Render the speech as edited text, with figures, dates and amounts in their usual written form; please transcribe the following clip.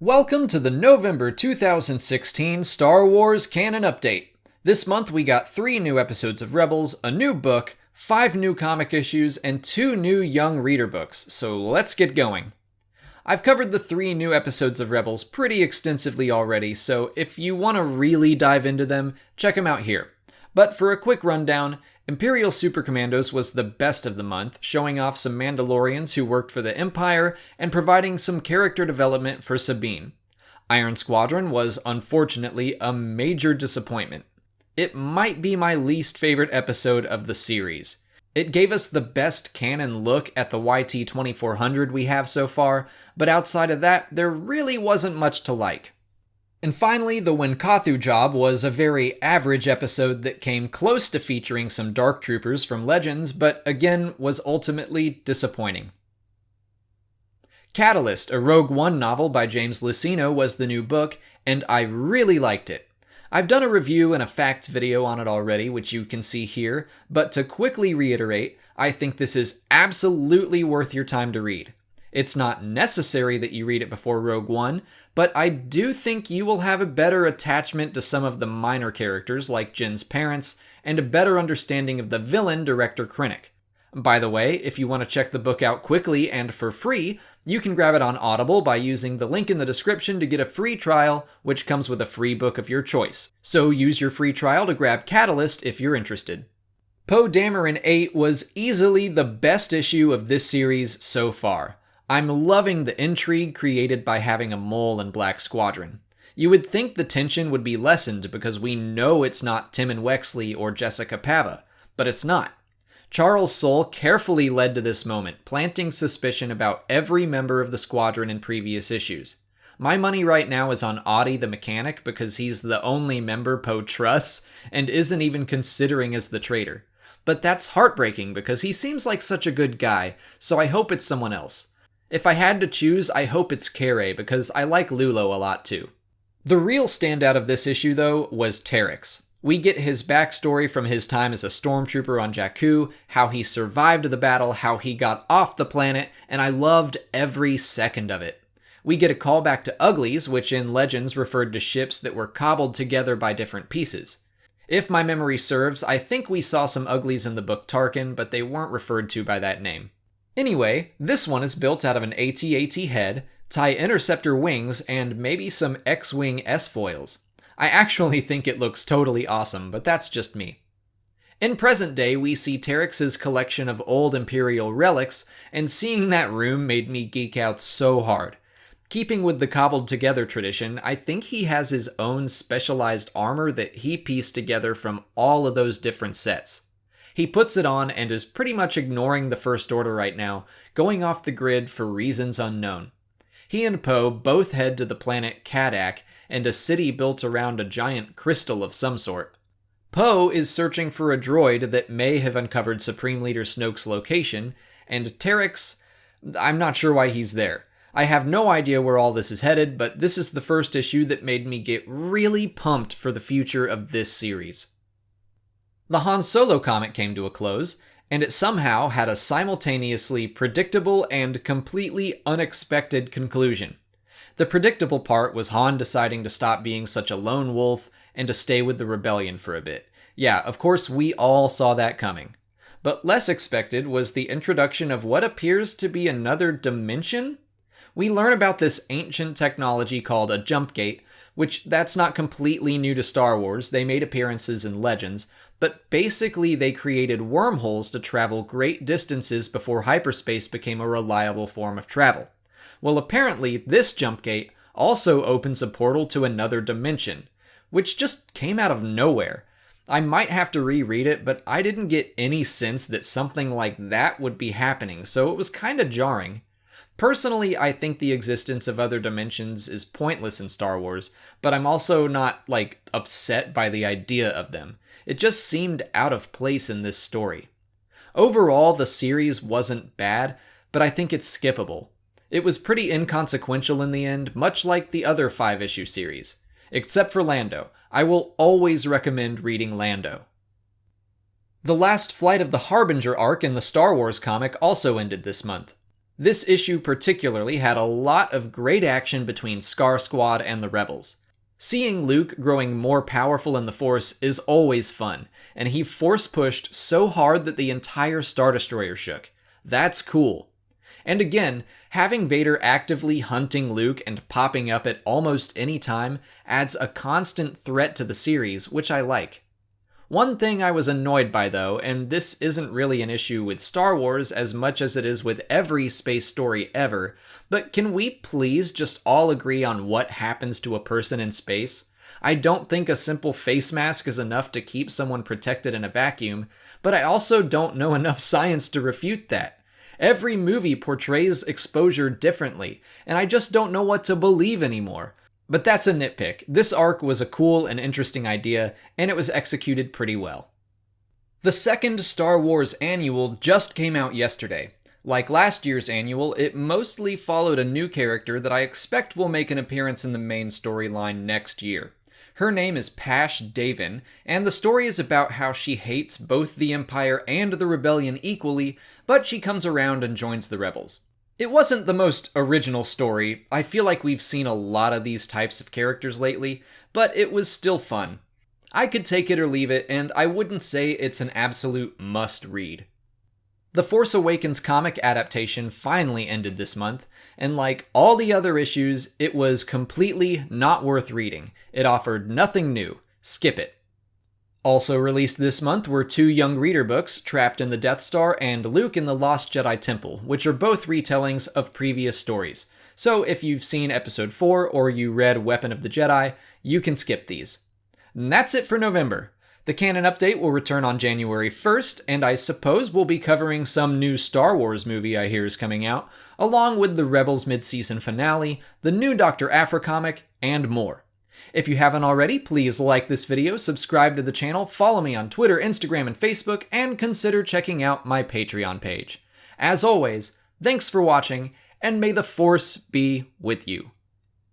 Welcome to the November 2016 Star Wars Canon Update. This month we got 3 new episodes of Rebels, a new book, 5 new comic issues, and 2 new young reader books, so let's get going. I've covered the 3 new episodes of Rebels pretty extensively already, so if you want to really dive into them, check them out here. But for a quick rundown, Imperial Super Commandos was the best of the month, showing off some Mandalorians who worked for the Empire and providing some character development for Sabine. Iron Squadron was unfortunately a major disappointment. It might be my least favorite episode of the series. It gave us the best canon look at the YT-2400 we have so far, but outside of that, there really wasn't much to like. And finally, the Winkathu job was a very average episode that came close to featuring some Dark Troopers from Legends, but again was ultimately disappointing. Catalyst, a Rogue One novel by James Luceno, was the new book, and I really liked it. I've done a review and a facts video on it already, which you can see here, but to quickly reiterate, I think this is absolutely worth your time to read. It's not necessary that you read it before Rogue One, but I do think you will have a better attachment to some of the minor characters like Jyn's parents, and a better understanding of the villain, Director Krennic. By the way, if you want to check the book out quickly and for free, you can grab it on Audible by using the link in the description to get a free trial, which comes with a free book of your choice. So use your free trial to grab Catalyst if you're interested. Poe Dameron 8 was easily the best issue of this series so far. I'm loving the intrigue created by having a mole in Black Squadron. You would think the tension would be lessened because we know it's not Timon Wexley or Jessica Pava, but it's not. Charles Soule carefully led to this moment, planting suspicion about every member of the squadron in previous issues. My money right now is on Audie the mechanic because he's the only member Poe trusts and isn't even considering as the traitor. But that's heartbreaking because he seems like such a good guy, so I hope it's someone else. If I had to choose, I hope it's Kere because I like Lulo a lot too. The real standout of this issue though was Terex. We get his backstory from his time as a stormtrooper on Jakku, how he survived the battle, how he got off the planet, and I loved every second of it. We get a callback to Uglies, which in Legends referred to ships that were cobbled together by different pieces. If my memory serves, I think we saw some Uglies in the book Tarkin, but they weren't referred to by that name. Anyway, this one is built out of an AT-AT head, TIE Interceptor wings, and maybe some X-Wing S-foils. I actually think it looks totally awesome, but that's just me. In present day, we see Terex's collection of old Imperial relics, and seeing that room made me geek out so hard. Keeping with the cobbled together tradition, I think he has his own specialized armor that he pieced together from all of those different sets. He puts it on and is pretty much ignoring the First Order right now, going off the grid for reasons unknown. He and Poe both head to the planet Kadak and a city built around a giant crystal of some sort. Poe is searching for a droid that may have uncovered Supreme Leader Snoke's location, and Terex, I'm not sure why he's there. I have no idea where all this is headed, but this is the first issue that made me get really pumped for the future of this series. The Han Solo comic came to a close, and it somehow had a simultaneously predictable and completely unexpected conclusion. The predictable part was Han deciding to stop being such a lone wolf and to stay with the rebellion for a bit. Yeah, of course we all saw that coming. But less expected was the introduction of what appears to be another dimension? We learn about this ancient technology called a jump gate, which that's not completely new to Star Wars, they made appearances in Legends, but basically they created wormholes to travel great distances before hyperspace became a reliable form of travel. Well, apparently this jump gate also opens a portal to another dimension, which just came out of nowhere. I might have to reread it, but I didn't get any sense that something like that would be happening, so it was kinda jarring. Personally, I think the existence of other dimensions is pointless in Star Wars, but I'm also not, upset by the idea of them. It just seemed out of place in this story. Overall, the series wasn't bad, but I think it's skippable. It was pretty inconsequential in the end, much like the other 5-issue series. Except for Lando. I will always recommend reading Lando. The last flight of the Harbinger arc in the Star Wars comic also ended this month. This issue particularly had a lot of great action between Scar Squad and the Rebels. Seeing Luke growing more powerful in the Force is always fun, and he force pushed so hard that the entire Star Destroyer shook. That's cool. And again, having Vader actively hunting Luke and popping up at almost any time adds a constant threat to the series, which I like. One thing I was annoyed by though, and this isn't really an issue with Star Wars as much as it is with every space story ever, but can we please just all agree on what happens to a person in space? I don't think a simple face mask is enough to keep someone protected in a vacuum, but I also don't know enough science to refute that. Every movie portrays exposure differently, and I just don't know what to believe anymore. But that's a nitpick. This arc was a cool and interesting idea, and it was executed pretty well. The second Star Wars annual just came out yesterday. Like last year's annual, it mostly followed a new character that I expect will make an appearance in the main storyline next year. Her name is Poe Dameron, and the story is about how she hates both the Empire and the Rebellion equally, but she comes around and joins the Rebels. It wasn't the most original story. I feel like we've seen a lot of these types of characters lately, but it was still fun. I could take it or leave it, and I wouldn't say it's an absolute must-read. The Force Awakens comic adaptation finally ended this month, and like all the other issues, it was completely not worth reading. It offered nothing new. Skip it. Also released this month were two young reader books, Trapped in the Death Star and Luke in the Lost Jedi Temple, which are both retellings of previous stories. So if you've seen Episode 4 or you read Weapon of the Jedi, you can skip these. And that's it for November. The Canon update will return on January 1st, and I suppose we'll be covering some new Star Wars movie I hear is coming out, along with the Rebels mid-season finale, the new Dr. Aphra comic, and more. If you haven't already, please like this video, subscribe to the channel, follow me on Twitter, Instagram, and Facebook, and consider checking out my Patreon page. As always, thanks for watching, and may the Force be with you.